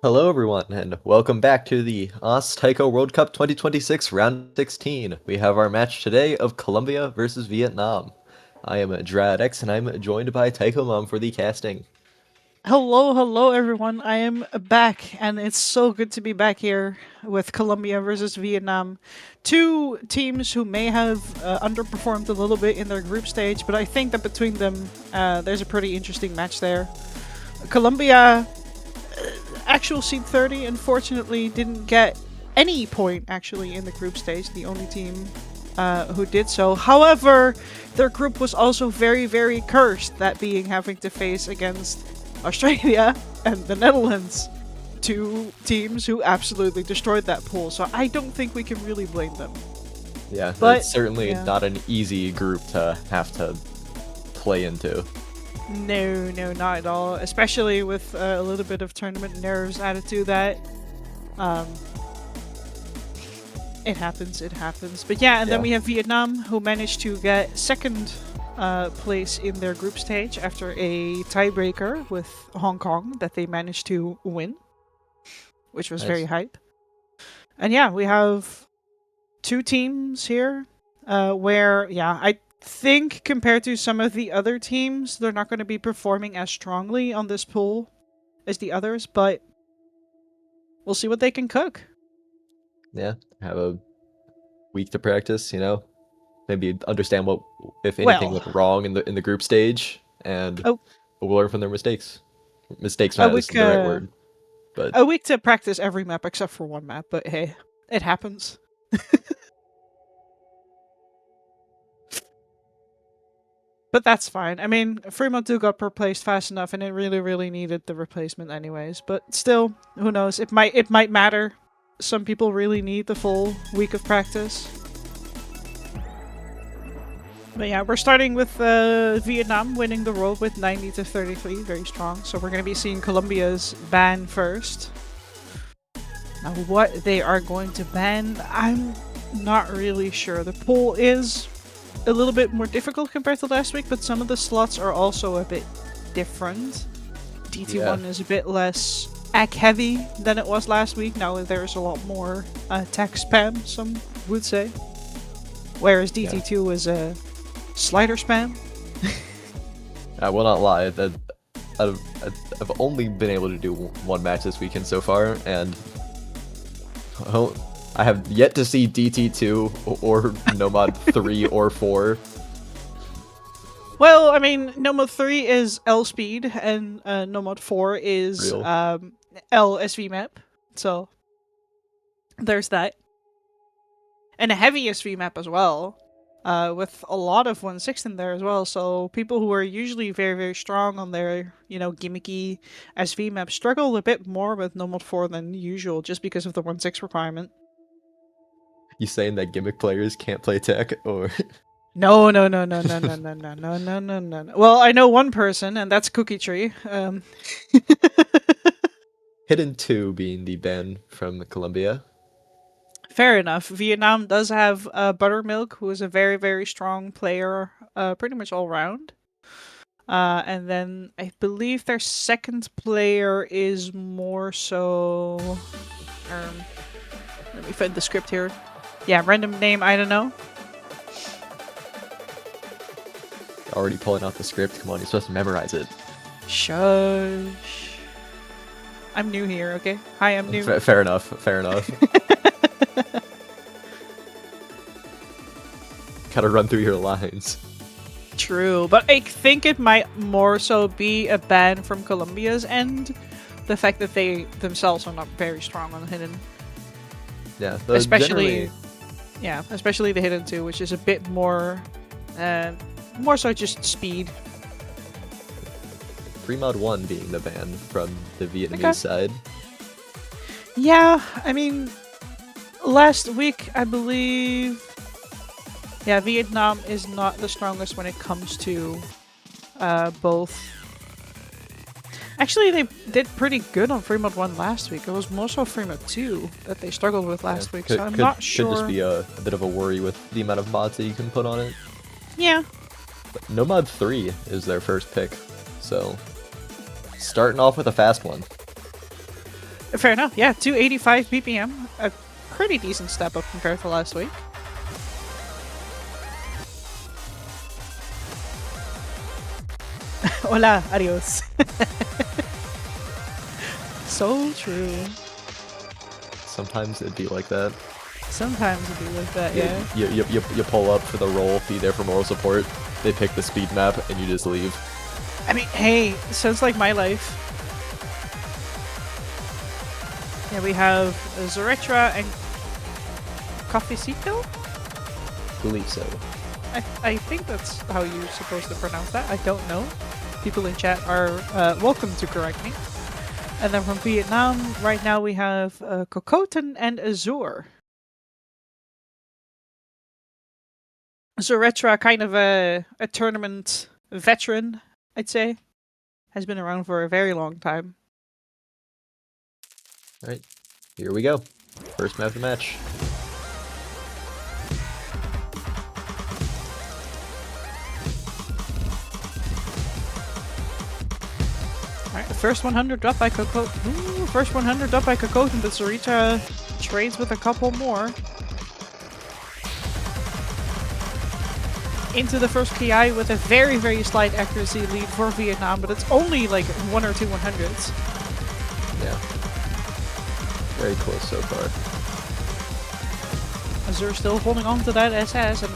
Hello everyone, and welcome back to the Taiko World Cup 2026 Round 16. We have our match today of Colombia versus Vietnam. I am DradX, and I'm joined by Taiko Mom for the casting. Hello, everyone. I am back, and it's so good to be back here with Colombia versus Vietnam. Two teams who may have underperformed a little bit in their group stage, but I think that between them, there's a pretty interesting match there. Colombia, actual seed 30, unfortunately, didn't get any point actually in the group stage, the only team who did so. However, their group was also very cursed, that being having to face against Australia and the Netherlands, two teams who absolutely destroyed that pool. So I don't think we can really blame them. Yeah, But it's certainly yeah, not an easy group to have to play into. no, not at all. Especially with a little bit of tournament nerves added to that. Um, it happens, it happens. But yeah, and then Yeah, we have Vietnam, who managed to get second place in their group stage after a tiebreaker with Hong Kong that they managed to win, which was very nice. hype. And yeah, we have two teams here where, yeah, I think compared to some of the other teams, they're not going to be performing as strongly on this pool as the others, but we'll see what they can cook. Yeah, have a week to practice, maybe understand what, if anything, Well, went wrong in the group stage, and a, we'll learn from their mistakes. Mistakes a not week, isn't the right word, but a week to practice every map except for one map, but hey, it happens. But that's fine. I mean, Fremont 2 got replaced fast enough, and it really needed the replacement anyways. But still, who knows? It might matter. Some people really need the full week of practice. But yeah, we're starting with Vietnam winning the world with 90 to 33, very strong. So we're going to be seeing Colombia's ban first. Now, what they are going to ban, I'm not really sure. The poll is a little bit more difficult compared to last week, but some of the slots are also a bit different. yeah, DT1 is a bit less ag heavy than it was last week. Now there's a lot more tech spam, some would say. Whereas yeah. DT2 is a slider spam. I will not lie. That I've, I've only been able to do one match this weekend so far, and well, I have yet to see DT2 or Nomad 3 or 4. Well, I mean, Nomad 3 is L speed, and Nomad 4 is Real. L SV map. So there's that. And a heavy SV map as well, with a lot of 1/6 in there as well. So people who are usually very strong on their, gimmicky SV map struggle a bit more with Nomad 4 than usual, just because of the 1/6 requirement. You saying that gimmick players can't play tech, or No. Well, I know one person, and that's Cookie Tree. Hidden 2 being the ban from Colombia? Fair enough. Vietnam does have Buttermilk, who is a very strong player, pretty much all round. And then I believe their second player is more so. Um, Let me find the script here. Yeah, random name, I don't know. Already pulling out the script. Come on, you're supposed to memorize it. Shush. I'm new here, okay? Hi, I'm new. Fair enough. Fair enough. Gotta run through your lines. True, but I think it might more so be a ban from Colombia's end. The fact that they themselves are not very strong on hidden. Yeah, Especially, generally, yeah, especially the hidden 2, which is a bit more so just speed. 3 mod 1 being the ban from the Vietnamese Okay. side. Yeah, I mean, last week, I believe, yeah, Vietnam is not the strongest when it comes to both. Actually, they did pretty good on Free Mode 1 last week. It was more so Free Mode 2 that they struggled with last week, so I'm not sure. Could just be a bit of a worry with the amount of mods that you can put on it. Yeah, But Nomad 3 is their first pick, so starting off with a fast one. Fair enough. Yeah, 285 BPM. A pretty decent step up compared to last week. Hola, adios. So true. Sometimes it'd be like that. Sometimes it'd be like that, yeah. You pull up for the roll, be there for moral support. They pick the speed map, and you just leave. I mean, hey, sounds like my life. Yeah, we have Zoretra and Cafecito? Believe so. I think that's how you're supposed to pronounce that. I don't know. People in chat are welcome to correct me. And then from Vietnam, right now we have Kokoten and Azure. Zoretra, kind of a tournament veteran, I'd say. Has been around for a very long time. Alright, here we go. First map of the match. Alright, the first 100 dropped by Coco. Ooh, first 100 dropped by Kokoten, but Zoretra trades with a couple more. Into the first KI with a very, very slight accuracy lead for Vietnam, but it's only like 1 or 2 100s. Yeah. Very close so far. Azure still holding on to that SS, and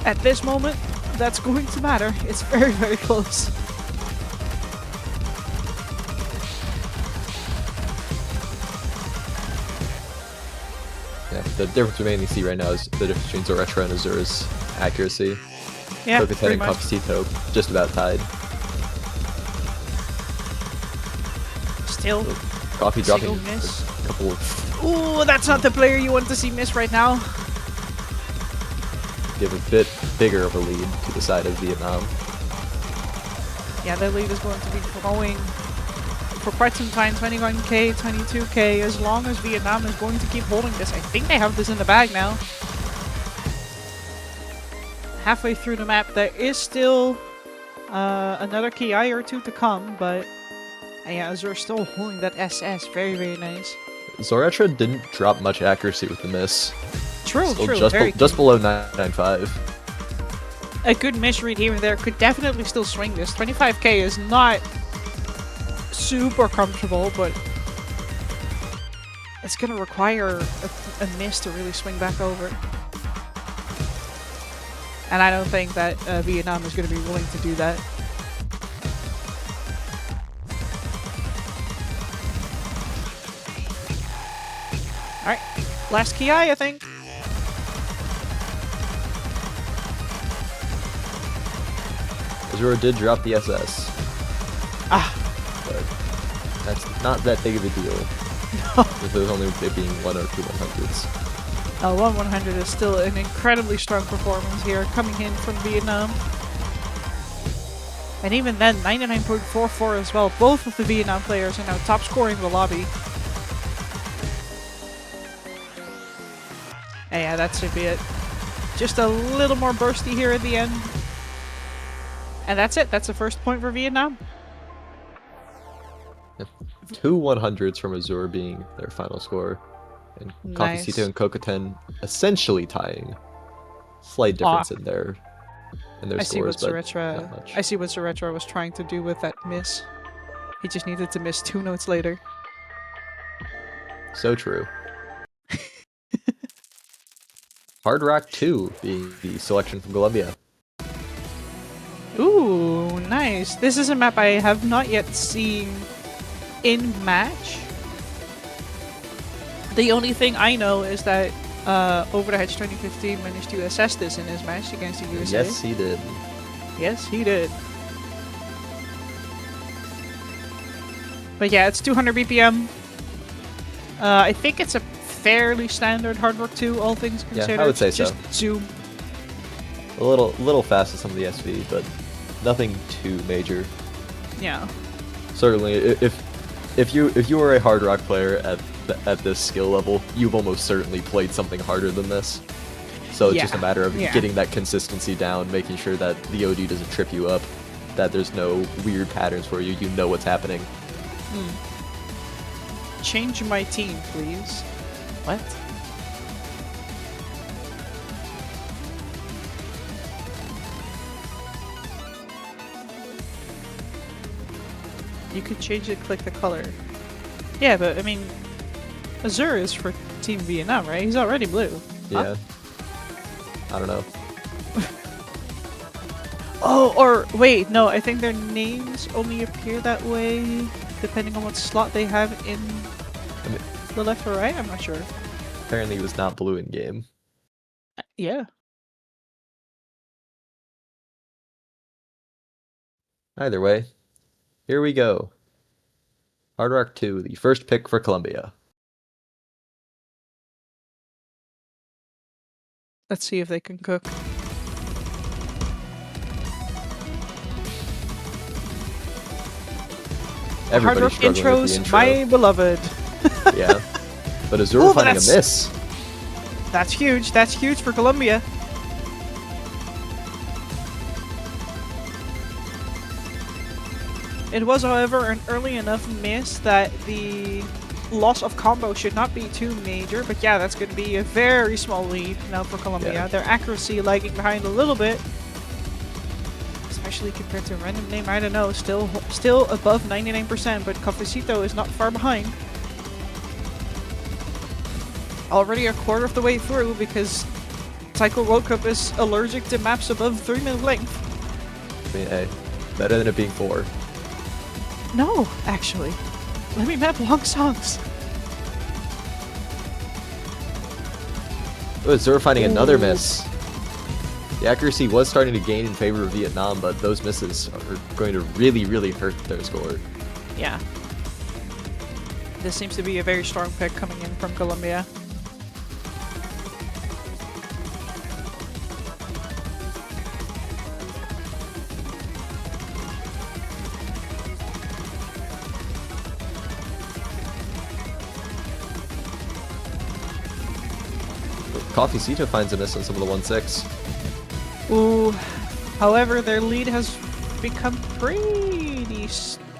at this moment, that's going to matter. It's very, very close. Yeah, the difference we mainly see right now is the difference between Zoretra and Azure's accuracy. Yeah, Coquetet pretty and much. Cafecito just about tied. Still, Coffee dropping single miss. a couple of, Ooh, that's not the player you want to see miss right now. give a bit bigger of a lead to the side of Vietnam. Yeah, the lead is going to be growing for quite some time. 21k, 22k, as long as Vietnam is going to keep holding this. I think they have this in the bag now. Halfway through the map, there is still another KI or two to come, but yeah, Azure still holding that SS. Very, very nice. Zoretra didn't drop much accuracy with the miss. True, Still true. just below 995. A good misread here and there could definitely still swing this. 25k is not super comfortable, but it's going to require a miss to really swing back over. And I don't think that Vietnam is going to be willing to do that. Alright, last KI, I think. Azure did drop the SS. Ah, But that's not that big of a deal. With those only it being 1 or 2 100s. 1 100 is still an incredibly strong performance here, coming in from Vietnam. And even then, 99.44 as well. Both of the Vietnam players are now top scoring the lobby. And yeah, that should be it. Just a little more bursty here at the end. And that's it. That's the first point for Vietnam. 2 100s from Azure being their final score. And Nice. Cafecito and Coquetin essentially tying. Slight difference in their I see what scores, but not Zoretra. much. I see what Zoretra was trying to do with that miss. He just needed to miss 2 notes later. So true. Hard Rock 2 being the selection from Colombia. Ooh, nice. This is a map I have not yet seen in match. The only thing I know is that Over the Hedge 2015 managed to assess this in his match against the USA. Yes, he did. Yes, he did. But yeah, it's 200 BPM. I think it's a fairly standard Hard Rock 2, all things considered. I would say Just so. zoom. A little fast with some of the SV, but nothing too major. Yeah. Certainly, if you were a Hard Rock player at this skill level, you've almost certainly played something harder than this. So it's just a matter of getting that consistency down, making sure that the OD doesn't trip you up, that there's no weird patterns for you. You know what's happening. change my team, please? What? You could change it, click the color. Yeah, but I mean, Azure is for Team Vietnam, right? He's already blue. Yeah. Huh? I don't know. Oh, or wait, no, I think their names only appear that way depending on what slot they have in the left or right. I'm not sure. Apparently, he was not blue in game. Yeah. Either way, here we go. Hard Rock 2, the first pick for Colombia. Let's see if they can cook. Hard Rock Everybody's struggling with the intros, intro. my beloved. Yeah. But Azure Ooh, but finding a that's- miss. That's huge. That's huge for Colombia. It was, however, an early enough miss that the loss of combo should not be too major. But yeah, that's going to be a very small lead now for Colombia. Yeah. Their accuracy lagging behind a little bit. Especially compared to random name, I don't know. Still above 99%, but Cafecito is not far behind. Already a quarter of the way through because Taiko World Cup is allergic to maps above 3-minute length. I mean, hey, better than it being 4. No, actually. Let me map long songs. Oh, Azure finding another Ooh. miss. The accuracy was starting to gain in favor of Vietnam, but those misses are going to really, really hurt their score. Yeah. This seems to be a very strong pick coming in from Colombia. Cafecito finds a miss on some of the 1-6. Ooh. However, their lead has become pretty,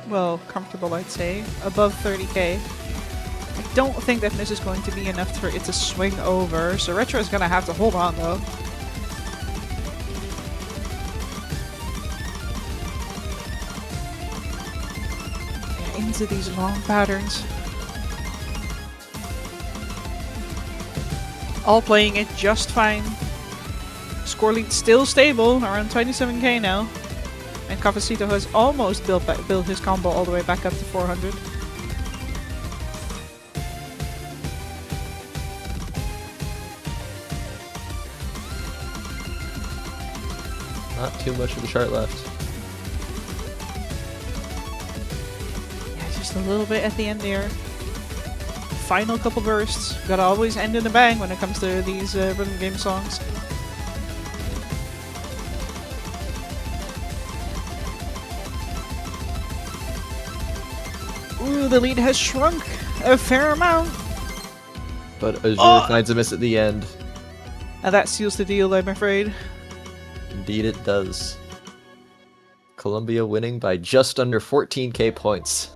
well, comfortable, I'd say. Above 30k. I don't think that miss is going to be enough for it to swing over, so Retro is going to have to hold on, though. Yeah, into these long patterns. All playing it just fine. Score lead still stable, around 27k now. And Cafecito has almost built his combo all the way back up to 400. Not too much of the chart left. Yeah, just a little bit at the end there. Final couple bursts. Gotta always end in a bang when it comes to these rhythm game songs. Ooh, the lead has shrunk a fair amount. But Azure finds a miss at the end. And that seals the deal, I'm afraid. Indeed it does. Colombia winning by just under 14k points.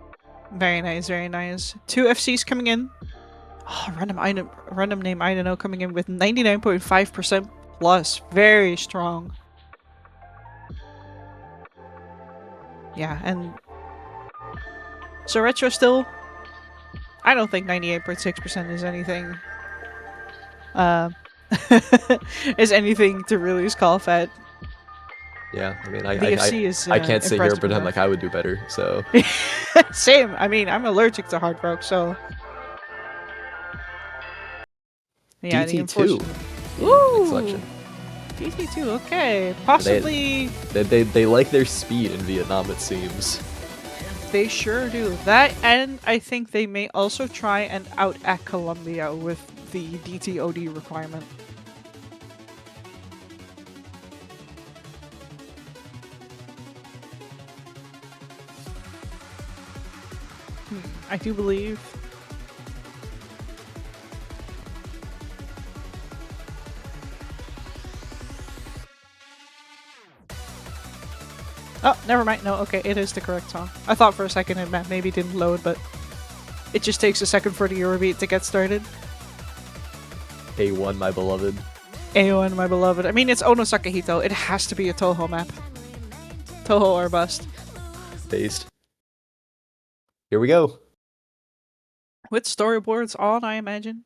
Very nice, very nice. 2 FCs coming in. Oh, random name, I don't know, coming in with 99.5% plus. Very strong. Yeah, and so Retro still, I don't think 98.6% is anything is anything to really scoff at. Yeah, I mean, VFC is I can't sit here and impressive pretend enough. like I would do better, so... Same. I mean, I'm allergic to hard rock, so yeah, the DT2 unfortunate- in Ooh! selection. DT2, okay. Possibly They like their speed in Vietnam, it seems. they sure do. That, and I think they may also try and out-act Colombia with the DTOD requirement. I do believe. Oh, never mind. No, okay, it is the correct song. I thought for a second it maybe didn't load, but It just takes a second for the Eurobeat to get started. A1, my beloved. AON, my beloved. I mean, it's Ono Sakahito. It has to be a Toho map. Toho or bust. Based. Here we go. With storyboards on, I imagine.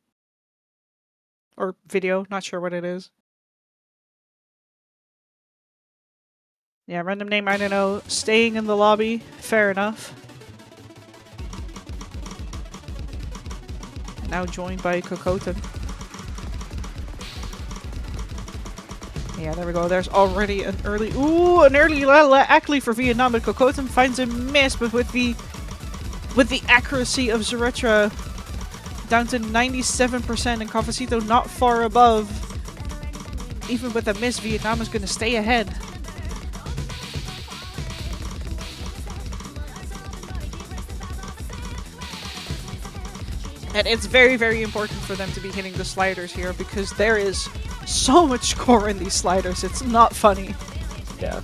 Or video, not sure what it is. Yeah, random name, I don't know. Staying in the lobby, fair enough. Now joined by Kokoten. Yeah, there we go. There's already an early... Ooh, an early Ackley for Vietnam, but Kokoten finds a miss, but with the accuracy of Zuretra down to 97% and Cafecito not far above. Even with a miss, Vietnam is going to stay ahead. And it's very, very important for them to be hitting the sliders here because there is so much score in these sliders. It's not funny. Yeah.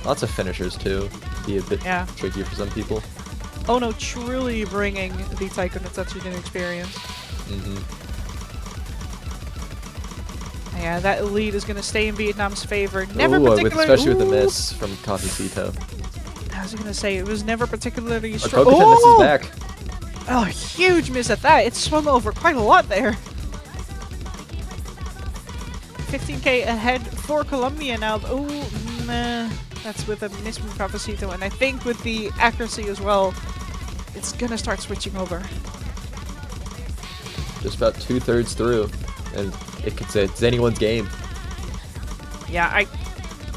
Lots of finishers too. Be a bit tricky for some people. Oh no, truly bringing the taiko no Tatsujin experience. Yeah, that lead is going to stay in Vietnam's favor. Never especially with the miss from Cafecito. I was going to say, it was never particularly strong. Kokoten misses back. Oh, huge miss at that. It swung over quite a lot there. 15k ahead for Colombia now. Oh, nah. That's with a miss from Cafecito. And I think with the accuracy as well, it's going to start switching over. Just about 2/3 through. And it's anyone's game. Yeah,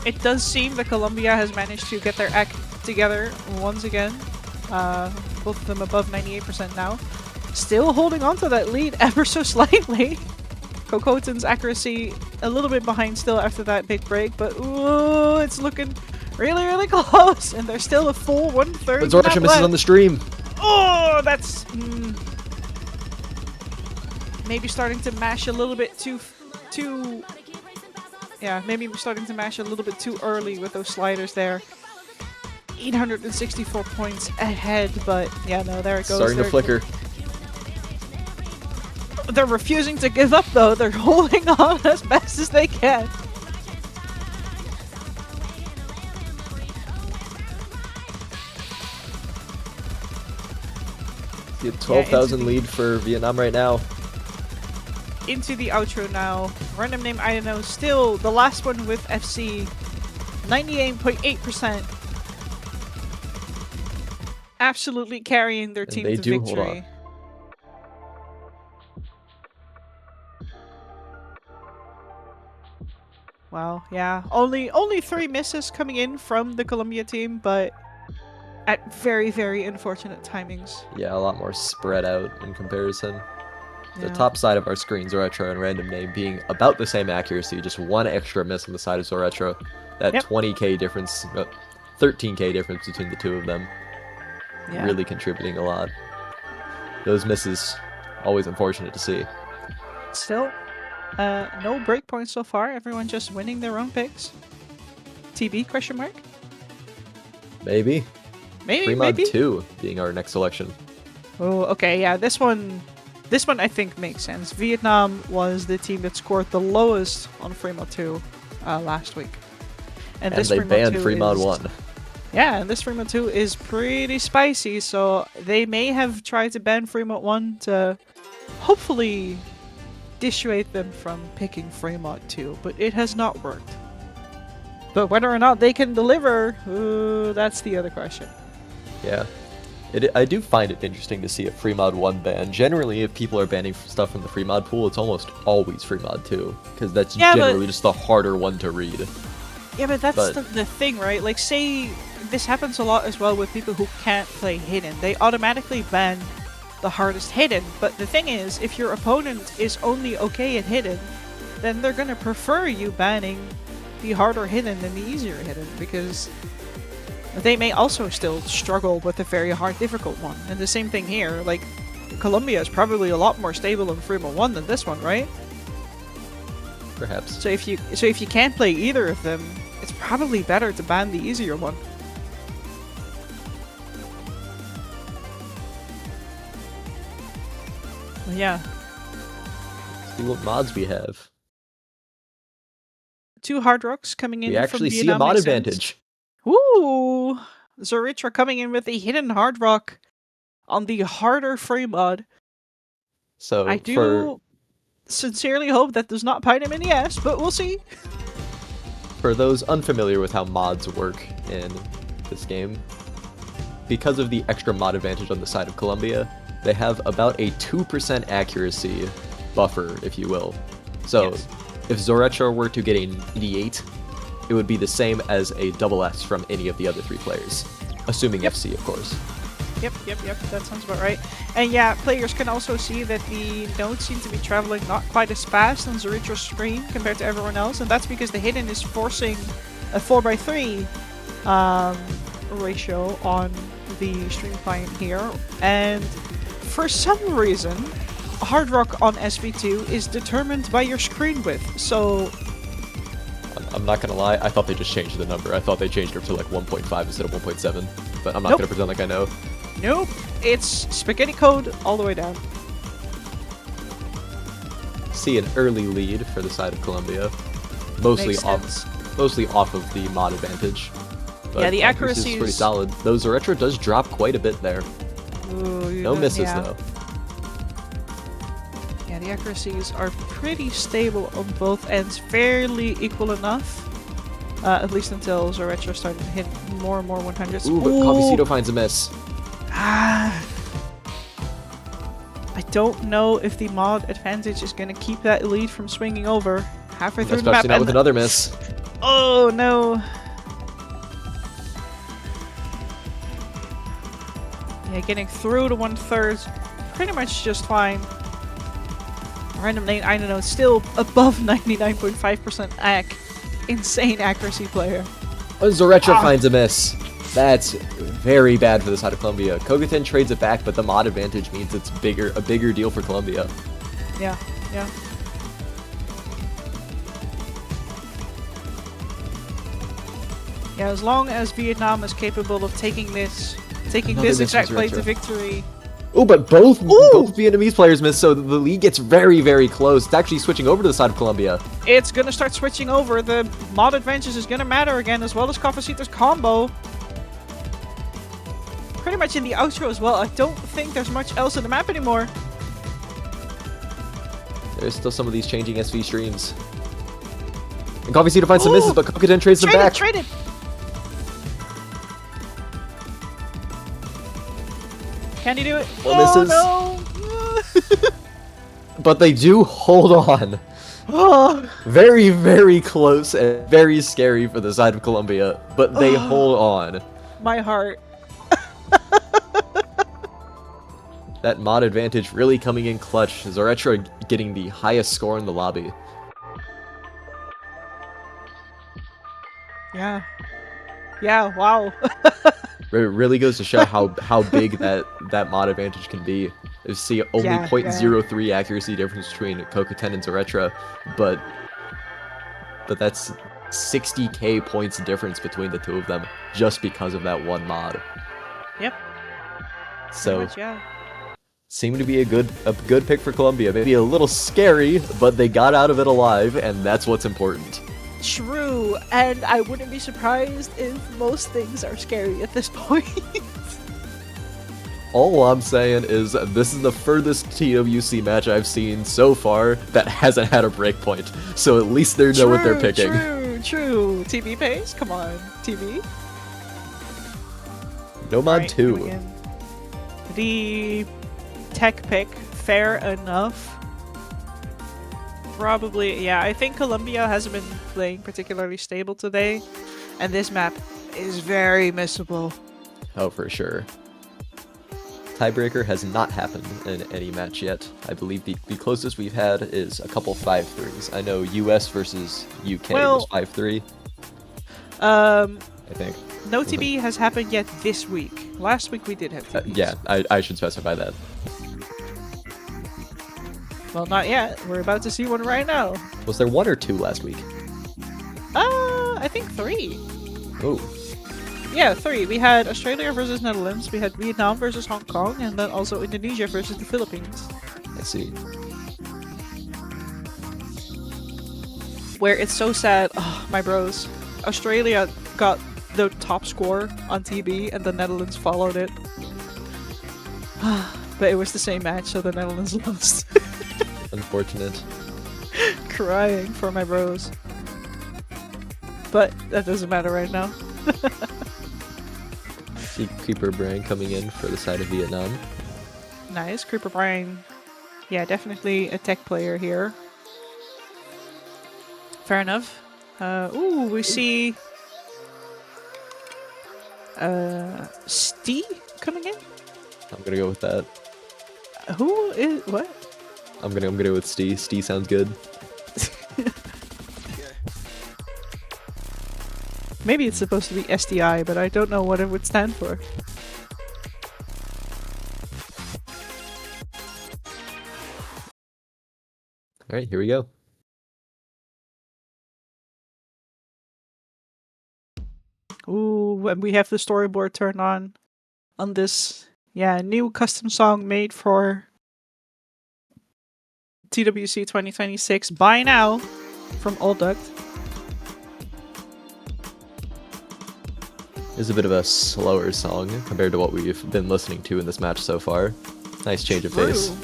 it does seem that Colombia has managed to get their act together once again. Both of them above 98% now. Still holding on to that lead ever so slightly. Kokoten's accuracy a little bit behind still after that big break, but ooh, it's looking really, really close. And there's still a full 1/3. Zuretra misses on the stream. Oh, that's maybe starting to mash a little bit too. Yeah, maybe starting to mash a little bit too early with those sliders there. 864 points ahead, but yeah, no, there it goes. Starting to flicker. They're refusing to give up, though. They're holding on as best as they can. See a 12,000 lead for Vietnam right now. Into the outro now. Random name, I don't know. Still the last one with FC. 98.8%. Absolutely carrying their team to victory. Hold on. Wow, yeah. Only 3 misses coming in from the Colombia team, but at very, very unfortunate timings. Yeah, a lot more spread out in comparison. Yeah. The top side of our screen, Zuretra and Random Name, being about the same accuracy, just one extra miss on the side of Zuretra. That 20k difference, 13k difference between the two of them. Yeah. Really contributing a lot. Those misses, always unfortunate to see. Still, no breakpoints so far. Everyone just winning their own picks. TB, question mark? Maybe. Maybe. Fremod 2 being our next selection. Oh, okay, yeah, this one I think makes sense. Vietnam was the team that scored the lowest on Fremod 2 last week. And this they Fremod banned 2 Fremod is... 1. Yeah, and this Fremod 2 is pretty spicy, so they may have tried to ban Fremod 1 to hopefully dissuade them from picking Fremod 2, but it has not worked. But whether or not they can deliver, that's the other question. Yeah. I do find it interesting to see a Fremod 1 ban. Generally, if people are banning stuff from the Fremod pool, it's almost always Fremod 2, because that's generally just the harder one to read. Yeah, but that's the thing, right? Like, say, this happens a lot as well with people who can't play Hidden. They automatically ban the hardest Hidden, but the thing is, if your opponent is only okay at Hidden, then they're gonna prefer you banning the harder Hidden than the easier Hidden, because they may also still struggle with a very hard difficult one. And the same thing here, like, Colombia is probably a lot more stable in Fremod 1 than this one, right? Perhaps. So if you can't play either of them, it's probably better to ban the easier one. Yeah. See what mods we have. 2 Hard Rocks coming in We from actually see a Vietnam mod makes sense. advantage. Ooh! Zoritra coming in with a hidden Hard Rock on the harder frame mod. So I do sincerely hope that does not bite him in the ass, but we'll see. for those unfamiliar with how mods work in this game, because of the extra mod advantage on the side of Colombia, they have about a 2% accuracy buffer, if you will. So Yes. if Zoretra were to get a 98, it would be the same as a double S from any of the other 3 players. Assuming Yep. FC, of course. Yep, that sounds about right. And yeah, players can also see that the nodes seem to be traveling not quite as fast on Zoritra's screen compared to everyone else, and that's because the hidden is forcing a 4x3 ratio on the stream client here, and for some reason, Hard Rock on SV2 is determined by your screen width, so... I'm not gonna lie, I thought they just changed the number. I thought they changed it to like 1.5 instead of 1.7, but I'm not Nope. gonna pretend like I know. Nope, it's spaghetti code all the way down. See an early lead for the side of Colombia, mostly Makes off, sense. mostly off of the mod advantage. But Yeah, the accuracy is pretty is- solid. Though Zoretra does drop quite a bit there. Ooh, No misses yeah. though. Yeah, the accuracies are pretty stable on both ends, fairly equal enough. At least until Zoretra started to hit more and more 100s. Ooh, but Cafecito finds a miss. Ah. I don't know if the mod advantage is going to keep that lead from swinging over halfway through the map. Especially not with another miss. Oh no! Yeah, getting through to 1/3, pretty much just fine. Random lane, I don't know, still above 99.5% ac. Insane accuracy player. Zoretra finds a miss. That's very bad for the side of Colombia. Kogaten trades it back, but the mod advantage means it's a bigger deal for Colombia. Yeah, yeah. Yeah, as long as Vietnam is capable of taking this Another miss exact from play to Zoretra. victory. Oh, but both Vietnamese players miss, so the lead gets very, very close. It's actually switching over to the side of Colombia. It's gonna start switching over. The mod advantage is gonna matter again, as well as Cafecito's combo. Pretty much in the outro as well. I don't think there's much else in the map anymore. There's still some of these changing SV streams. And Cafecito finds some misses, but Kogaten trades them back. Traded! Can he do it? Well, Oh misses. no! But they do hold on. Oh, Very, very close and very scary for the side of Colombia, but they hold on. my heart. That mod advantage really coming in clutch. Zoretra getting the highest score in the lobby. Yeah. Yeah, wow. It really goes to show how big that mod advantage can be. You see only Yeah, 0.03 accuracy difference between Kogaten and Zoretra, but that's 60k points difference between the two of them just because of that one mod. Yep. So Pretty much, yeah. seemed to be a good pick for Colombia. Maybe a little scary, but they got out of it alive, and that's what's important. True, and I wouldn't be surprised if most things are scary at this point. All I'm saying is this is the furthest TWC match I've seen so far that hasn't had a breakpoint, so at least they know what they're picking. True. TV pace? Come on, TV. No mod Right, 2. coming in. The tech pick, fair enough. Probably, yeah, I think Colombia hasn't been playing particularly stable today, and this map is very missable. Oh, for sure. Tiebreaker has not happened in any match yet. I believe the closest we've had is a couple 5-3s. I know US versus UK was 5-3, I think. No TB has happened yet this week. Last week we did have TBs. Yeah, I should specify that. Well, not yet. We're about to see one right now. Was there 1 or 2 last week? I think 3. Oh, Yeah, 3. We had Australia versus Netherlands, we had Vietnam versus Hong Kong, and then also Indonesia versus the Philippines. I see. Where it's so sad. Oh, my bros. Australia got the top score on TB and the Netherlands followed it. But it was the same match, so the Netherlands lost. Unfortunate. Crying for my bros. But that doesn't matter right now. See Creeper Brand coming in for the side of Vietnam. Nice. Creeper Brian. Yeah, definitely a tech player here. Fair enough. Ooh, we see Stee coming in. I'm gonna go with that. Who is what? I'm gonna go with Stee. Stee sounds good. Maybe it's supposed to be SDI, but I don't know what it would stand for. All right, here we go. Ooh, and we have the storyboard turned on this, yeah, new custom song made for TWC 2026. Buy now from Old Duct. It's a bit of a slower song compared to what we've been listening to in this match so far. Nice change of pace. True.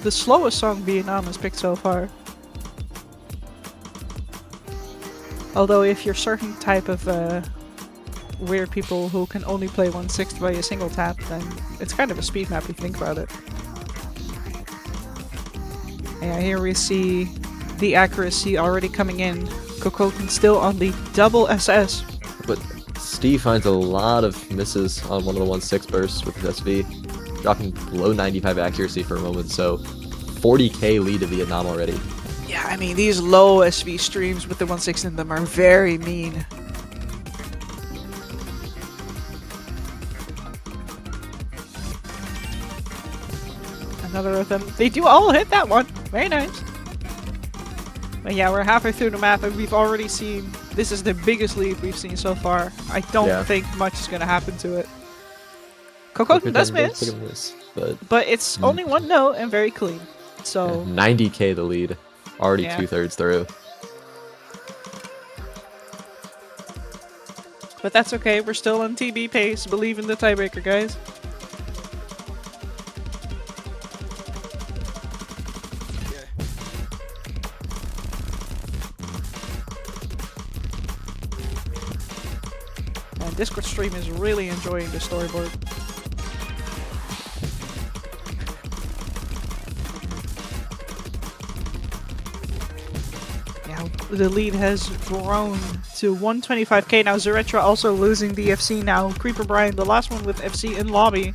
The slowest song Vietnam has picked so far. Although if you're certain type of weird people who can only play 1/6 by a single tap, then it's kind of a speed map if you think about it. Yeah, here we see the accuracy already coming in. Kokoten still on the double SS. But Steve finds a lot of misses on one of the 1/6 bursts with his SV, dropping below 95 accuracy for a moment, so 40k lead to Vietnam already. Yeah, I mean, these low SV streams with the 1/6 in them are very mean. Another of them. They do all hit that one. Very nice. But yeah, we're halfway through the map and we've already seen... This is the biggest lead we've seen so far. I don't think much is going to happen to it. Kokoten does miss, but it's only one note and very clean. So 90k the lead. Already 2/3 through. But that's okay. We're still on TB pace. Believe in the tiebreaker, guys. And Discord stream is really enjoying the storyboard. The lead has grown to 125k now. Zaretra also losing the FC now. Creeper Brian, the last one with FC in lobby.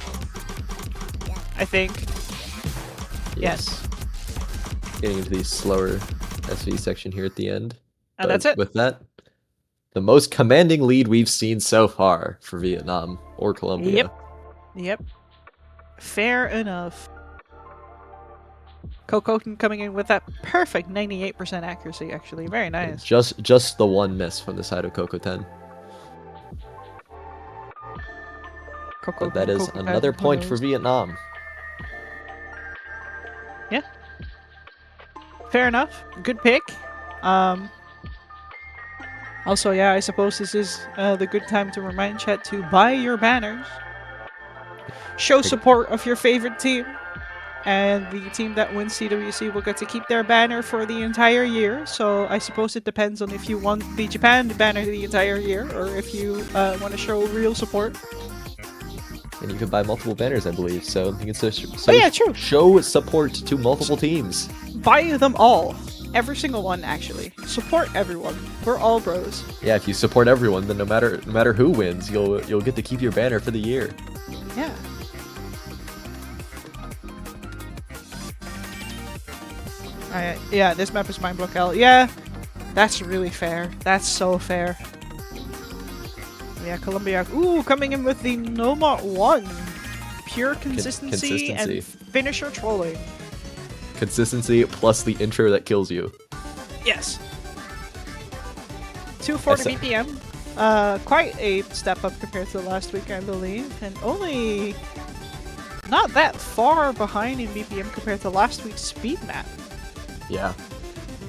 I think. Yes. Getting into the slower SV section here at the end. And that's it. With that, the most commanding lead we've seen so far for Vietnam or Colombia. Yep. Fair enough. Kokoten coming in with that perfect 98% accuracy, actually. Very nice. Just the one miss from the side of Kokoten. But that is another point for Vietnam. Yeah. Fair enough. Good pick. Also, yeah, I suppose this is the good time to remind chat to buy your banners. Show support of your favorite team. And the team that wins CWC will get to keep their banner for the entire year. So I suppose it depends on if you want the Japan banner the entire year or if you want to show real support. And you can buy multiple banners, I believe. So you can true. Show support to multiple teams. Buy them all. Every single one, actually. Support everyone. We're all bros. Yeah, if you support everyone, then no matter who wins, you'll get to keep your banner for the year. Yeah. Yeah, this map is Mind Block L. Yeah, that's really fair. That's so fair. Yeah, Colombia. Ooh, coming in with the Nomad 1. Pure consistency and finisher trolling. Consistency plus the intro that kills you. Yes. 240 BPM. Quite a step up compared to last week, I believe. And only not that far behind in BPM compared to last week's speed map. Yeah.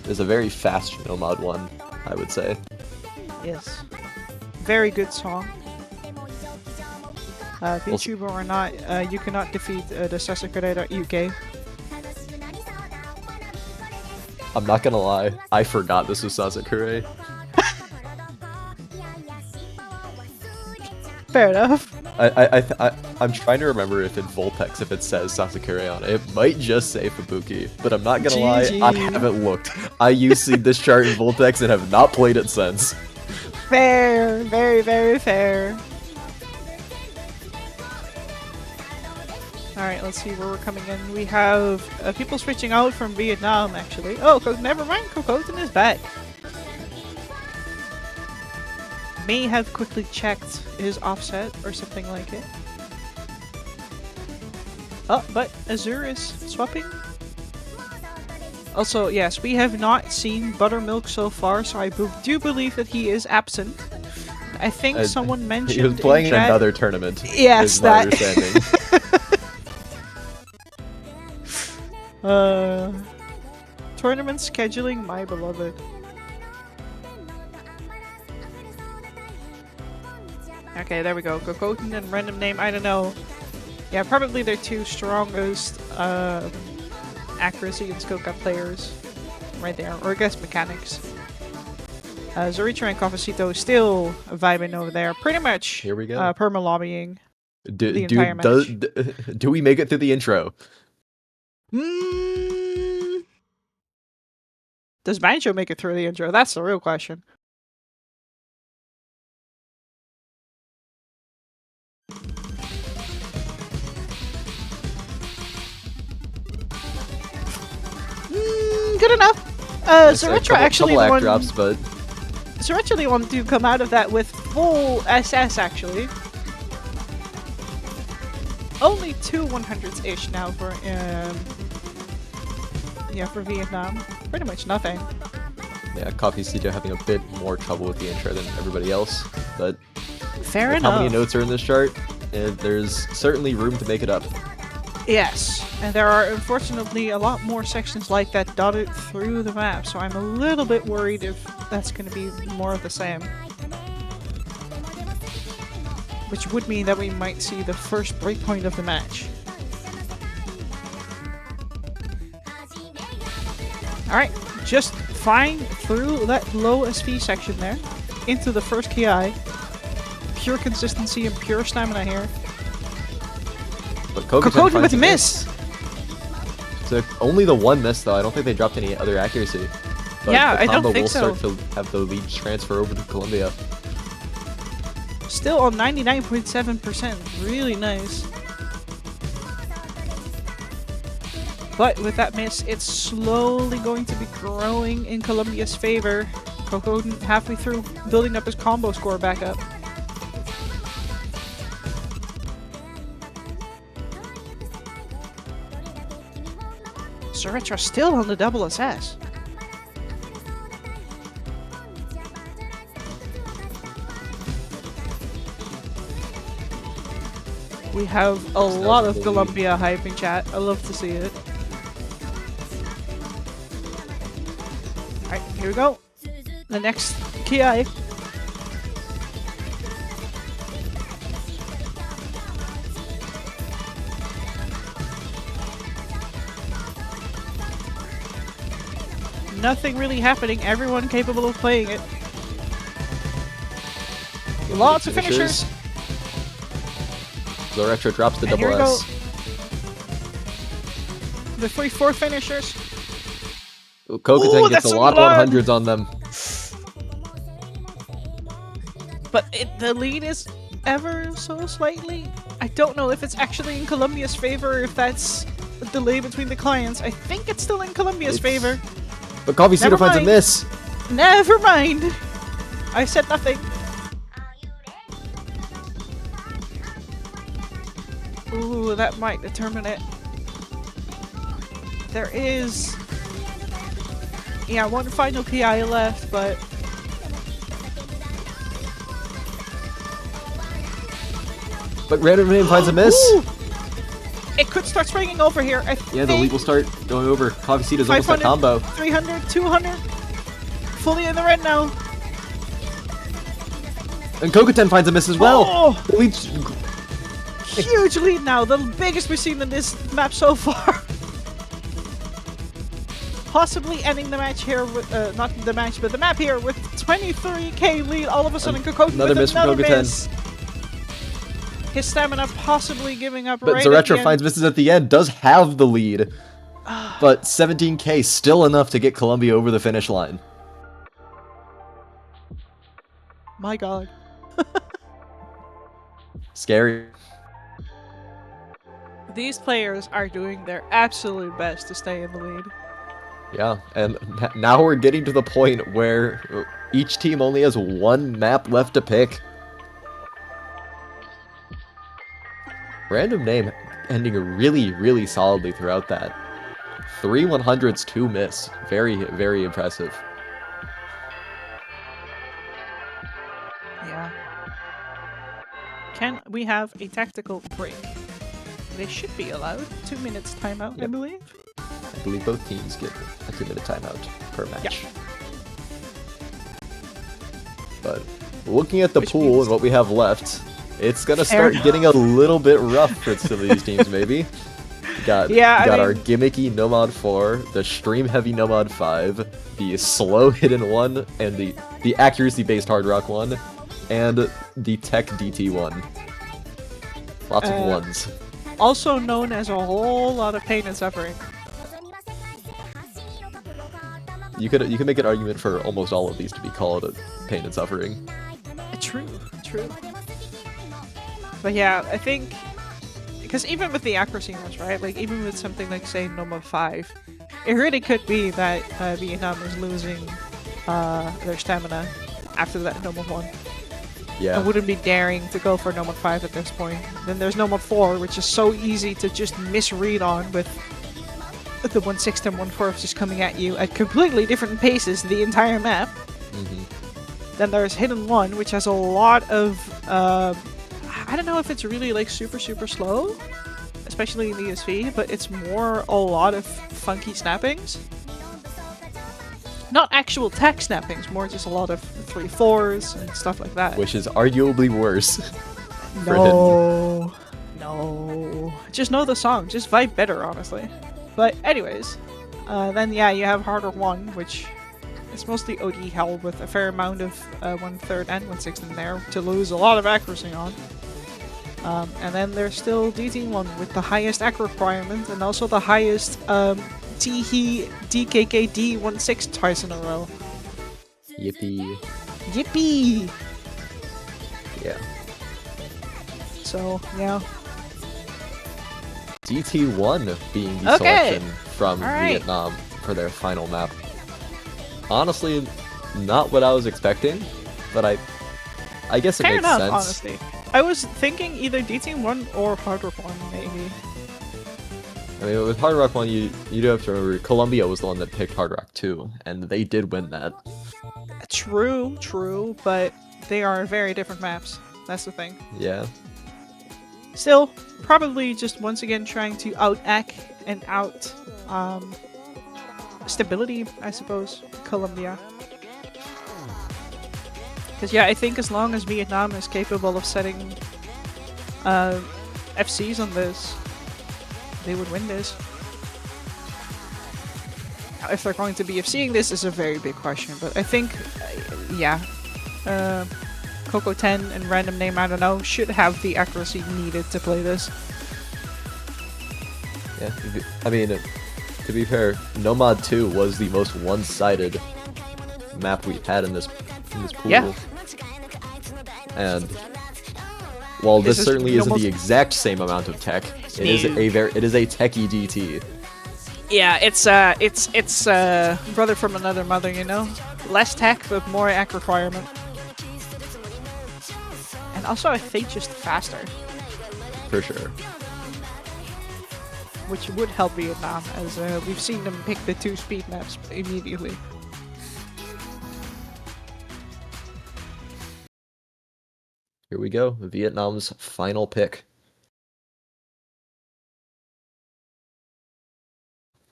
It's a very fast Nomad one, I would say. Yes. Very good song. VTuber or not, you cannot defeat the Sasakure.uk. I'm not gonna lie, I forgot this was Sasakure. Fair enough. I'm trying to remember if in Volpex, if it says Sasakure on it. It might just say Fubuki, but I'm not gonna lie, I haven't looked. I used this chart in Volpex and have not played it since. Fair. Very, very fair. Alright, let's see where we're coming in. We have people switching out from Vietnam, actually. Oh, never mind, Kokoten is back. May have quickly checked his offset or something like it. Oh, but Azure is swapping. Also, yes, we have not seen Buttermilk so far, so I do believe that he is absent. I think someone mentioned he was playing in in chat, another tournament. yes, is my understanding. Tournament scheduling, my beloved. Okay, there we go. Kokoten and random name, I don't know. Yeah, probably their two strongest accuracy and skill cut players. Right there. Or I guess mechanics. Zoricha and Cafecito still vibing over there. Pretty much Here we go. perma-lobbying the Do entire match. do we make it through the intro? Does Banjo make it through the intro? That's the real question. Good enough. Zoricha actually couple won. drops, but Zoricha wanted to come out of that with full SS actually. Only 2 100s-ish now for for Vietnam. Pretty much nothing. yeah, Coffee CJ having a bit more trouble with the intro than everybody else, but Fair with enough. how many notes are in this chart, there's certainly room to make it up. Yes, and there are unfortunately a lot more sections like that dotted through the map, so I'm a little bit worried if that's going to be more of the same. Which would mean that we might see the first breakpoint of the match. Alright, just flying through that low SP section there, into the first KI. Pure consistency and pure stamina here. But Kokoten with a miss! So only the one miss though, I don't think they dropped any other accuracy. But Yeah, the I don't combo think will so. start to have the lead transfer over to Colombia. Still on 99.7%, really nice. But with that miss, it's slowly going to be growing in Colombia's favor. Kokoten halfway through building up his combo score back up. Zoricha still on the double SS. We have a lot of Colombia hype in chat. I love to see it. Alright, here we go. The next KI. Nothing really happening. Everyone capable of playing it. Lots of finishers. Zoretro drops the And here double we go. S. The 3-4 finishers. Kokoten gets that's a lot of blood. 100s on them. But the lead is ever so slightly. I don't know if it's actually in Colombia's favor or if that's a delay between the clients. I think it's still in Colombia's favor. But Coffee Cedar Never finds a mind. miss. Never mind. I said nothing. Ooh, that might determine it. There is... Yeah, one final PI left, but... But Random Name finds a miss. Ooh. It could start swinging over here. Yeah, the lead will start going over. Coffee Seed is almost a 500, combo. 300, 200. Fully in the red now. And Kokuten finds a miss as well. Oh! The lead's Huge lead now. The biggest we've seen in this map so far. Possibly ending the match here with, not the match, but the map here with 23k lead. All of a sudden, Kokuten Another with miss from another Kokuten. miss. His stamina possibly giving up But right at the Zaretra end. finds misses at the end, does have the lead. But 17k, still enough to get Colombia over the finish line. My god. Scary. These players are doing their absolute best to stay in the lead. Yeah, and now we're getting to the point where each team only has one map left to pick. Random name ending really, really solidly throughout that. 3 100s, 2 miss. Very, very impressive. Yeah. Can we have a tactical break? They should be allowed. 2 minutes timeout, I Yep. believe. I believe both teams get a 2-minute timeout per match. Yeah. But looking at the Which pool means- and what we have left, it's gonna Fair start getting a little bit rough for some of these teams, maybe. Got Yeah, I our mean- gimmicky Nomad 4, the stream heavy Nomad 5, the slow hidden 1, and the accuracy based Hard Rock 1, and the tech DT 1. Lots of ones. Also known as a whole lot of pain and suffering. You could make an argument for almost all of these to be called pain and suffering. True, true. But yeah, I think because even with the accuracy ones, right? Like even with something like say Nomad 5, it really could be that Vietnam is losing their stamina after that Nomad 1. Yeah. I wouldn't be daring to go for Nomad 5 at this point. Then there's Nomad 4, which is so easy to just misread on with the 1/6 and 1/4 just coming at you at completely different paces the entire map. Then there's Hidden 1, which has a lot of, I don't know if it's really like super slow, especially in the ESV, but it's more a lot of funky snappings. Not actual tech snappings, more just a lot of 3/4s and stuff like that. Which is arguably worse. for No, no. Just know the song. Just vibe better, honestly. But anyways, then yeah, you have Harder 1, which is mostly OD held with a fair amount of 1/3 and 1/6 in there to lose a lot of accuracy on. And then there's still DT1 with the highest accuracy requirement and also the highest Teehee DKKD 1/6 twice in a row. Yippee. Yippee! Yeah. So, yeah. DT1 being the Okay. selection from Alright. Vietnam for their final map. Honestly, not what I was expecting, but I guess it Fair makes enough, sense. honestly. I was thinking either DT1 or Hard Rock 1, maybe. I mean, with Hard Rock 1, you do have to remember, Colombia was the one that picked Hard Rock 2, and they did win that. True, but they are very different maps. That's the thing. Yeah. Still, probably just once again trying to out-act and out stability, I suppose, Colombia. Because yeah, I think as long as Vietnam is capable of setting FCs on this, they would win this. Now, if they're going to be FCing this is a very big question, but I think, yeah, Coco 10 and random name, I don't know, should have the accuracy needed to play this. Yeah. I mean, to be fair, Nomad 2 was the most one-sided map we've had in this pool. Yeah. And while This this is certainly isn't almost- the exact same amount of tech, it is a techie DT. Yeah, it's brother from another mother, you know? Less tech, but more act requirement. And also, I think just faster, For sure. which would help Vietnam, as we've seen them pick the 2 speed maps immediately. Here we go. Vietnam's final pick.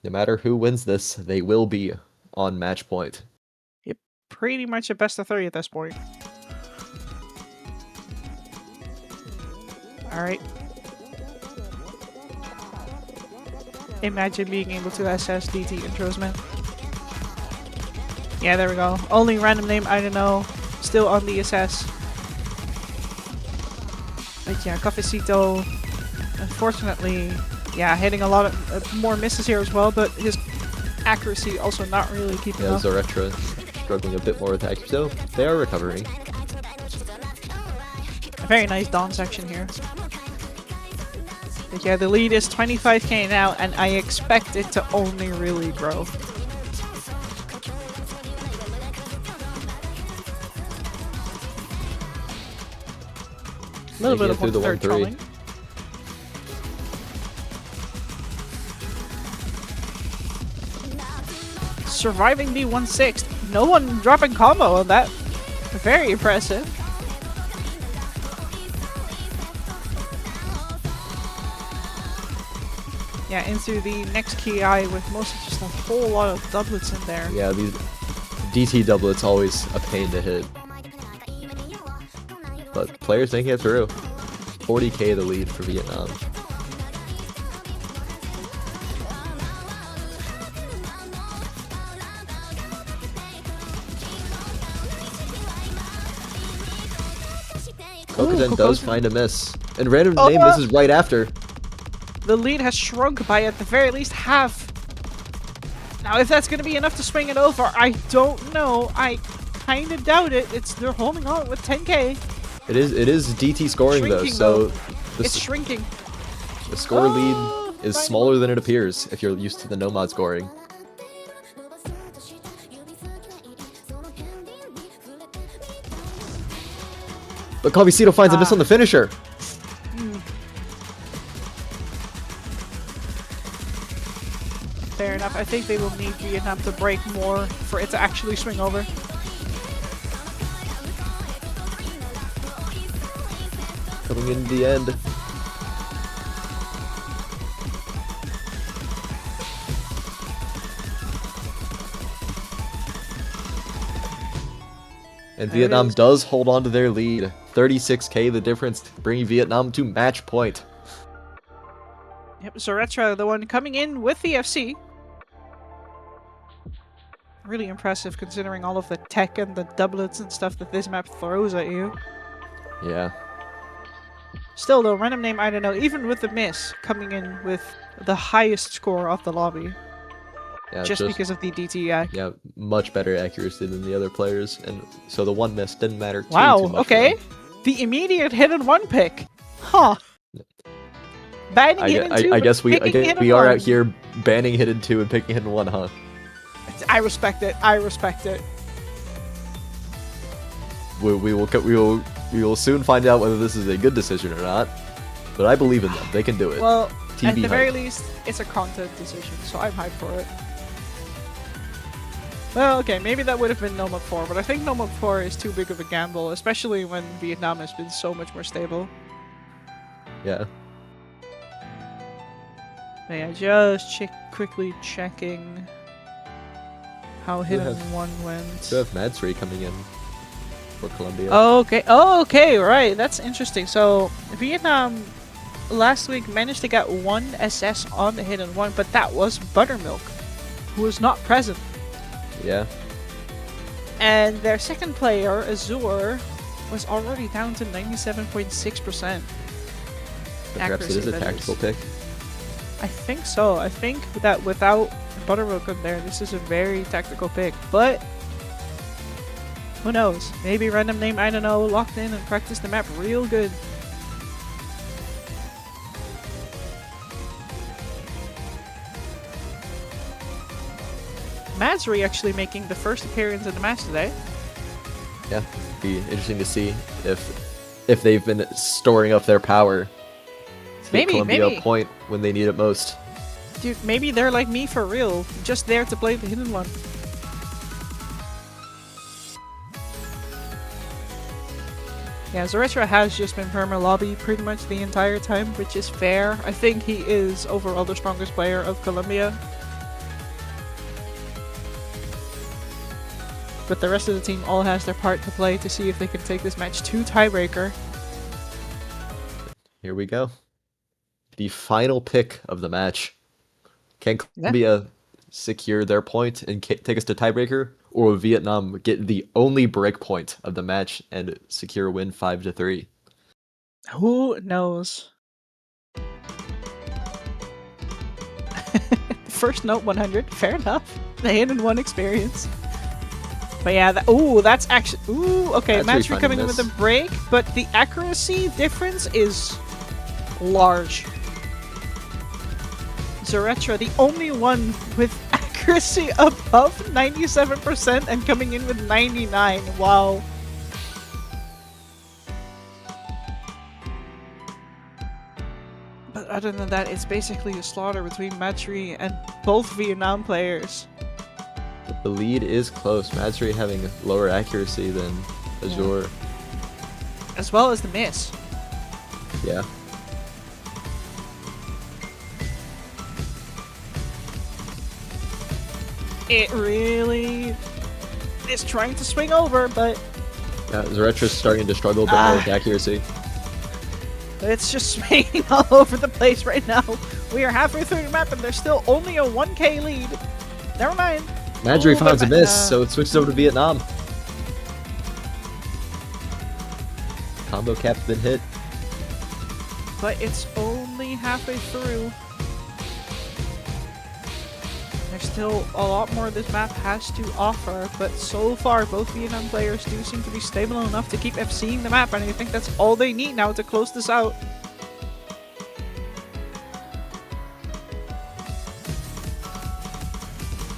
No matter who wins this, they will be on match point. Yep, pretty much a best of 3 at this point. Alright. Imagine being able to assess DT intros, man. Yeah, there we go. Only random name, I don't know. Still on the assess. But yeah, Cafecito, unfortunately, yeah, hitting a lot of more misses here as well, but his accuracy also not really keeping up. Zoretra struggling a bit more with accuracy. So they are recovering. A very nice Dawn section here. But yeah, the lead is 25k now, and I expect it to only really grow. A little bit of through the 1/3 1-3. trolling. Surviving the 1/6. No one dropping combo on that. Very impressive. Yeah, into the next KI with mostly just a whole lot of doublets in there. Yeah, these DT doublets always a pain to hit. But players making it through. 40k the lead for Vietnam. Kokoden does find a miss. And random name misses right after. The lead has shrunk by at the very least half. Now, if that's going to be enough to swing it over, I don't know. I kind of doubt it. They're holding on with 10k. It is DT scoring though, so it's shrinking. The score lead is smaller than it appears if you're used to the Nomad scoring. But Cavicito finds a miss on the finisher. Fair enough. I think they will need Vietnam to break more for it to actually swing over. Coming in the end. And Vietnam does hold on to their lead. 36k the difference, bringing Vietnam to match point. Yep, Zoretra, the one coming in with the FC. Really impressive considering all of the tech and the doublets and stuff that this map throws at you. Yeah. Still though, random name, I don't know, even with the miss, coming in with the highest score of the lobby. Yeah, just because of the DT. Yeah, much better accuracy than the other players, and so the one miss didn't matter too much. Okay. The immediate hit and one pick. Huh. Banning hit and two, I guess we are out here banning hit and two and picking hit and one, huh? I respect it. I respect it. We will soon find out whether this is a good decision or not. But I believe in them. They can do it. Well, TV at the hype. very least, it's a content decision, so I'm hyped for it. Well, okay, maybe that would have been Nomad 4, but I think Nomad 4 is too big of a gamble, especially when Vietnam has been so much more stable. Yeah. But yeah, just quickly checking how hit and one went. So have Madsri coming in for Colombia. Okay, oh, okay, right, that's interesting. So, Vietnam last week managed to get one SS on the hit and one, but that was Buttermilk, who was not present. Yeah. And their second player, Azure, was already down to 97.6%. Perhaps it is a tactical pick. I think so. I think that without Buttermilk in there, this is a very tactical pick. But who knows? Maybe random name, I don't know, locked in and practiced the map real good. Madsri actually making the first appearance in the match today. Yeah, be interesting to see if they've been storing up their power to get Colombia a point when they need it most. Dude, maybe they're like me for real, just there to play the hidden one. Yeah, Zoretra has just been perma lobby pretty much the entire time, which is fair. I think he is overall the strongest player of Colombia. but the rest of the team all has their part to play to see if they can take this match to tiebreaker. Here we go. The final pick of the match. Can Yeah. Colombia secure their point and take us to tiebreaker, or will Vietnam get the only break point of the match and secure a win 5-3? Who knows? First note 100, fair enough. The hit-and-one experience. But yeah, that's actually... Ooh, okay, That's Matsuri coming in with a break, but the accuracy difference is large. Zoretra, the only one with accuracy above 97% and coming in with 99. Wow. But other than that, it's basically a slaughter between Matsuri and both Vietnam players. The lead is close. Matsuri having lower accuracy than Azure. As well as the miss. Yeah. It really is trying to swing over, but Zoretra's starting to struggle a bit more with accuracy. it's just swinging all over the place right now. We are halfway through the map and there's still only a 1k lead. Never mind. Matsuri finds a miss, so it switches over to Vietnam. Combo cap's been hit. But it's only halfway through. There's still a lot more this map has to offer, but so far both Vietnam players do seem to be stable enough to keep FCing the map, and I think that's all they need now to close this out.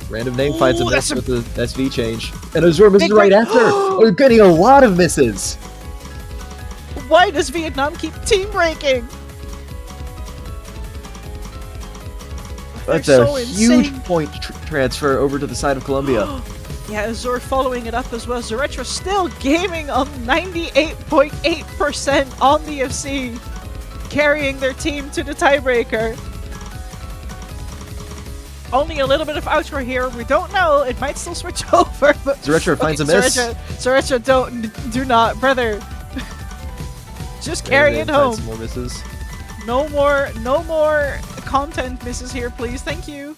Random name finds a Ooh, miss that's with the SV change. And Azure misses Big right break. after! We're getting a lot of misses! Why does Vietnam keep team breaking? That's They're a so huge insane. point transfer over to the side of Colombia. Yeah, Azure following it up as well. Zoretra still gaming on 98.8% on the FC, carrying their team to the tiebreaker. Only a little bit of outro here. We don't know. It might still switch over. But Zoretra finds a miss. Zoretra, do not, brother. Just carry it home. Some more misses. No more content misses here, please. Thank you.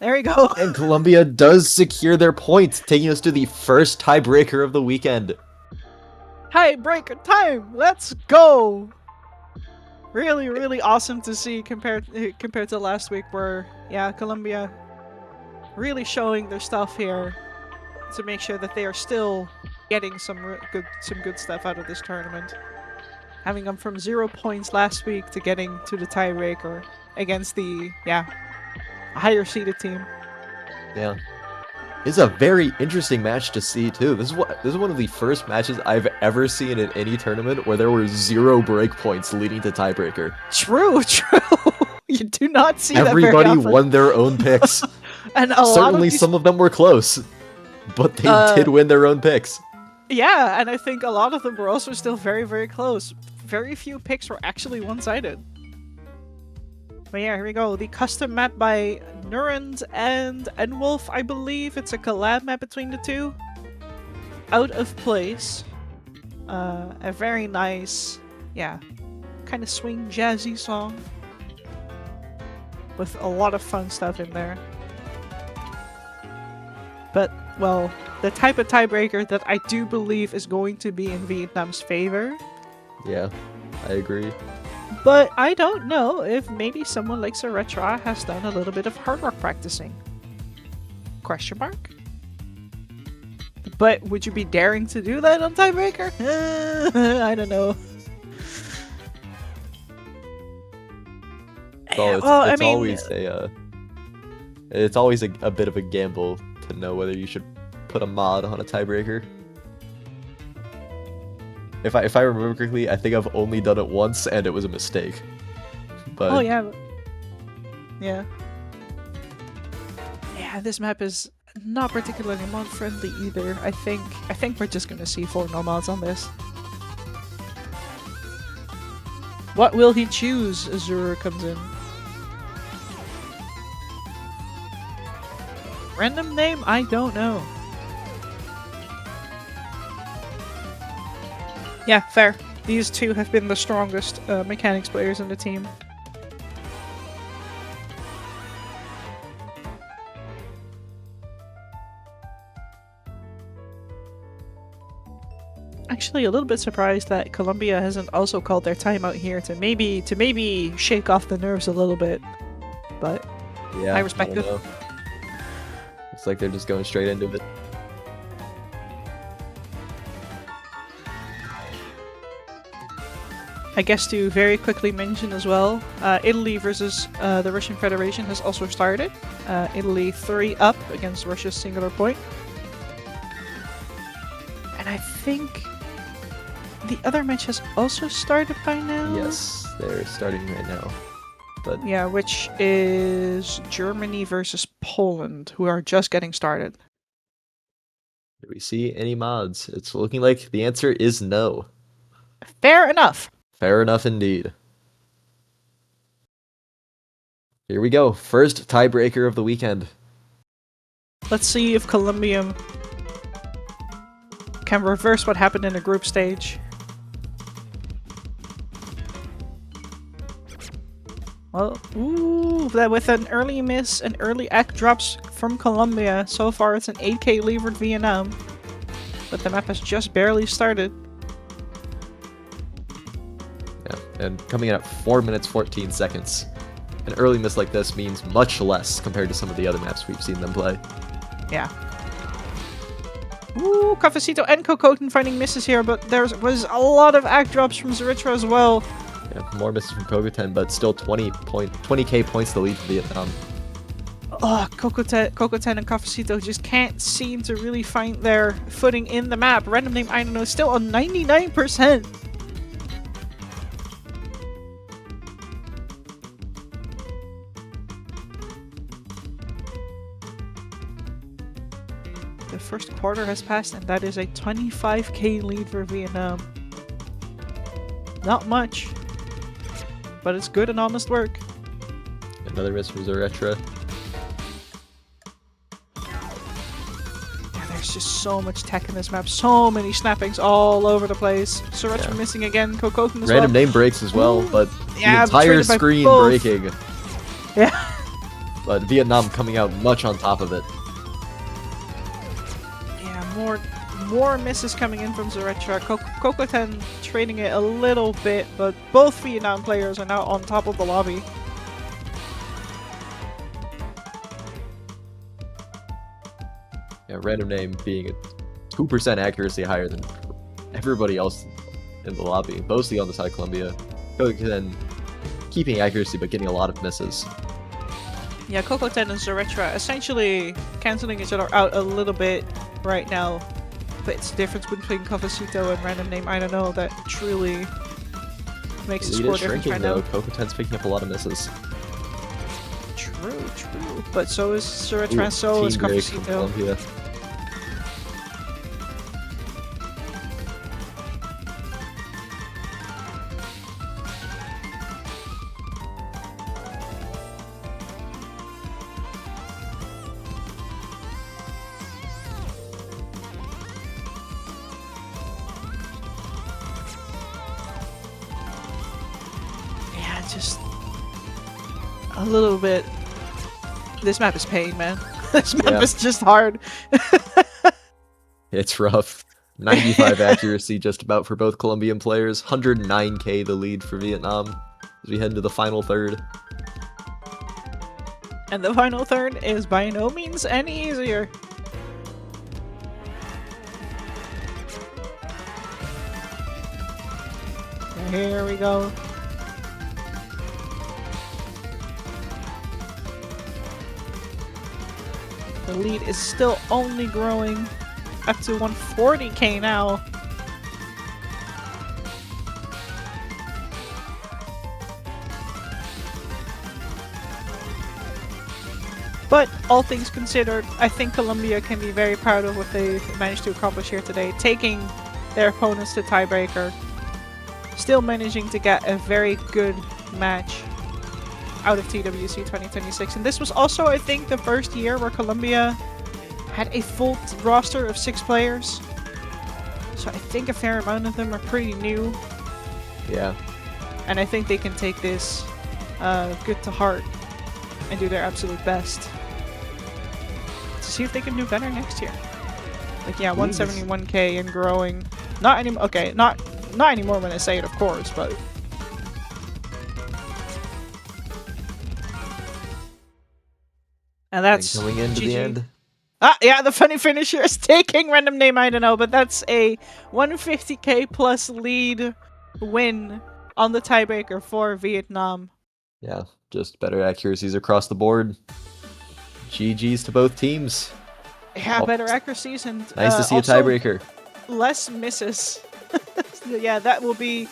There we go. And Colombia does secure their points, taking us to the first tiebreaker of the weekend. Tiebreaker time. Let's go. Really, really awesome to see compared to last week, where yeah, Colombia really showing their stuff here to make sure that they are still getting some good stuff out of this tournament. Having come from 0 points last week to getting to the tiebreaker against the higher seeded team. Yeah. It's a very interesting match to see too. This is one of the first matches I've ever seen in any tournament where there were 0 breakpoints leading to tiebreaker. True. You do not see Everybody that very often. won their own picks. And certainly some of them were close, but they did win their own picks. Yeah, and I think a lot of them were also still very, very close. Very few picks were actually one-sided. But yeah, here we go. The custom map by Nurend and Enwolf, I believe. It's a collab map between the two. Out of Place. A very nice, kind of swing jazzy song. With a lot of fun stuff in there. But, well, the type of tiebreaker that I do believe is going to be in Vietnam's favor. Yeah, I agree. But I don't know if maybe someone like Zoretra has done a little bit of hard rock practicing. Question mark? But would you be daring to do that on tiebreaker? I don't know. It's always a bit of a gamble to know whether you should put a mod on a tiebreaker. If I remember correctly, I think I've only done it once and it was a mistake. But oh yeah. Yeah, this map is not particularly mod friendly either. I think we're just gonna see 4 no mods on this. What will he choose? Azure comes in. Random name? I don't know. Yeah, fair. These two have been the strongest mechanics players in the team. Actually, a little bit surprised that Colombia hasn't also called their timeout here to maybe shake off the nerves a little bit. But Yeah, I respect don't it. know. Looks like they're just going straight into it. I guess to very quickly mention as well, Italy versus the Russian Federation has also started. Italy 3 up against Russia's singular point. And I think the other match has also started by now? Yes, they're starting right now. But Yeah, which is Germany versus Poland, who are just getting started. do we see any mods? It's looking like the answer is no. Fair enough. Fair enough indeed. Here we go. First tiebreaker of the weekend. Let's see if Colombia can reverse what happened in the group stage. Well, ooh, that with an early miss and early act drops from Colombia. So far, it's an 8k lead for Vietnam, but the map has just barely started. Yeah, and coming in at 4 minutes 14 seconds. An early miss like this means much less compared to some of the other maps we've seen them play. Yeah. Ooh, Cafecito and Cocotin finding misses here, but there was a lot of act drops from Zaritra as well. Yeah, more misses from Kogoten, but still 20k points to lead for Vietnam. Oh, Cocoten and Cafecito just can't seem to really find their footing in the map. Random name, I don't know, is still on 99%. The first quarter has passed, and that is a 25k lead for Vietnam. Not much, but it's good and honest work. Another miss from Zaretra. Yeah, there's just so much tech in this map, so many snappings all over the place. Zaretra missing again, Cocotin as Random well. name breaks as well, but Yeah, the entire traded by screen both. breaking. Yeah. But Vietnam coming out much on top of it. Yeah, more misses coming in from Zaretra. Cocoten trading it a little bit, but both Vietnam players are now on top of the lobby. Yeah, random name being a 2% accuracy higher than everybody else in the lobby, mostly on the side of Colombia. Then keeping accuracy but getting a lot of misses. Yeah, Cocoten and Zaretra essentially canceling each other out a little bit right now. But it's the difference between Cafecito and random name, I don't know, that truly makes the Lead score is difference shrinking right though. now. Kokoten's picking up a lot of misses. True. But so is Zaretra, Ooh, and so is team break from Cafecito. Colombia. Yeah, just a little bit. This map is pain, man. This map Yeah. is just hard. It's rough. 95 accuracy just about for both Colombian players. 109k the lead for Vietnam as we head into the final third. And the final third is by no means any easier. Here we go. The lead is still only growing up to 140k now. But all things considered, I think Colombia can be very proud of what they managed to accomplish here today, taking their opponents to tiebreaker, still managing to get a very good match out of TWC 2026. And this was also, I think, the first year where Colombia had a full roster of 6 players. so I think a fair amount of them are pretty new, Yeah. and I think they can take this good to heart and do their absolute best to see if they can do better next year. Like, yeah, Please. 171k and growing. Not anymore. Okay, not anymore when I say it, of course, but. And that's going into the GG. end. Ah, yeah, the funny finisher is taking random name, I don't know, but that's a 150k plus lead win on the tiebreaker for Vietnam. Yeah, just better accuracies across the board. GG's to both teams. Yeah, Oh, better accuracies and Nice to see a also tiebreaker. less misses. Yeah, that will be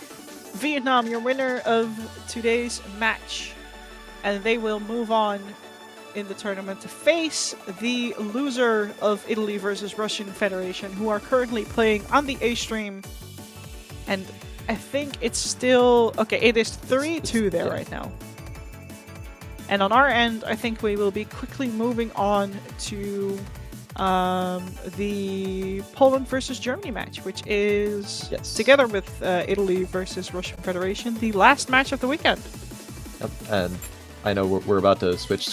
Vietnam, your winner of today's match. And they will move on in the tournament to face the loser of Italy versus Russian Federation, who are currently playing on the A stream. And I think it's still okay. It is 3-2 there right now. And on our end, I think we will be quickly moving on to the Poland versus Germany match, which is together with Italy versus Russian Federation, the last match of the weekend. Yep, and I know we're about to switch